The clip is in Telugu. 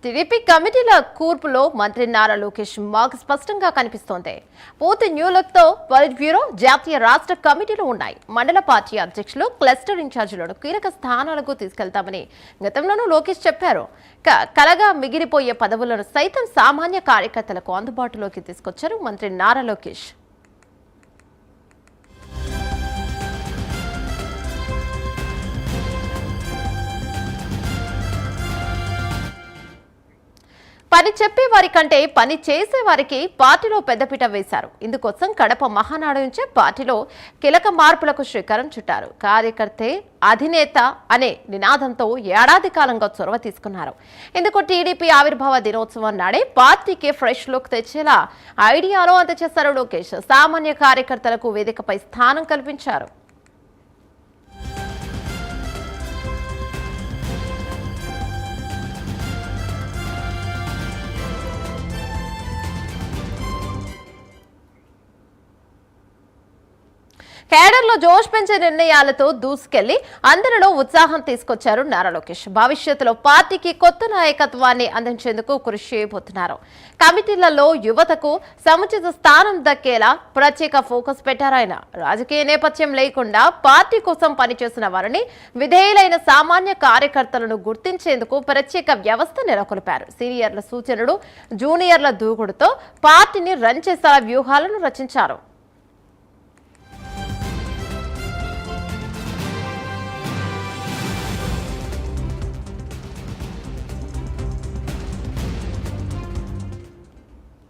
టీడీపీ కమిటీల కూర్పులో మంత్రి నారా లోకేష్ మార్క్ స్పష్టంగా కనిపిస్తోంది. పూర్తి న్యూ లుక్ తో పొలిట్ బ్యూరో, జాతీయ రాష్ట్ర కమిటీలు ఉన్నాయి. మండల పార్టీ అధ్యక్షులు, క్లస్టర్ ఇన్ఛార్జీలను కీలక స్థానాలకు తీసుకెళ్తామని గతంలోనూ లోకేష్ చెప్పారు. కలగా మిగిలిపోయే పదవులను సైతం సామాన్య కార్యకర్తలకు అందుబాటులోకి తీసుకొచ్చారు మంత్రి నారా లోకేష్. పని చెప్పే వారి కంటే పని చేసే వారికి పార్టీలో పెద్దపీట వేశారు. ఇందుకోసం కడప మహానాడు నుంచే పార్టీలో కీలక మార్పులకు శ్రీకారం చుట్టారు. కార్యకర్తే అధినేత అనే నినాదంతో ఏడాది కాలంగా చొరవ తీసుకున్నారు. ఇందుకు టీడీపీ ఆవిర్భావ దినోత్సవం నాడే పార్టీకి ఫ్రెష్ లుక్ తెచ్చేలా ఐడియాలో అందజేశారు లోకేష్. సామాన్య కార్యకర్తలకు వేదికపై స్థానం కల్పించారు. కేడర్లో జోష్ పెంచే నిర్ణయాలతో దూసుకెళ్లి అందరిలో ఉత్సాహం తీసుకొచ్చారు నారా లోకేష్. భవిష్యత్తులో పార్టీకి కొత్త నాయకత్వాన్ని అందించేందుకు కృషి చేయబోతున్నారు. కమిటీలలో యువతకు సముచిత స్థానం దక్కేలా ప్రత్యేక ఫోకస్ పెట్టారు ఆయన. రాజకీయ నేపథ్యం లేకుండా పార్టీ కోసం పనిచేసిన వారిని, విధేయులైన సామాన్య కార్యకర్తలను గుర్తించేందుకు ప్రత్యేక వ్యవస్థ నెలకొల్పారు. సీనియర్ల సూచనలు, జూనియర్ల దూకుడుతో పార్టీని రన్ చేసేలా వ్యూహాలను రచించారు.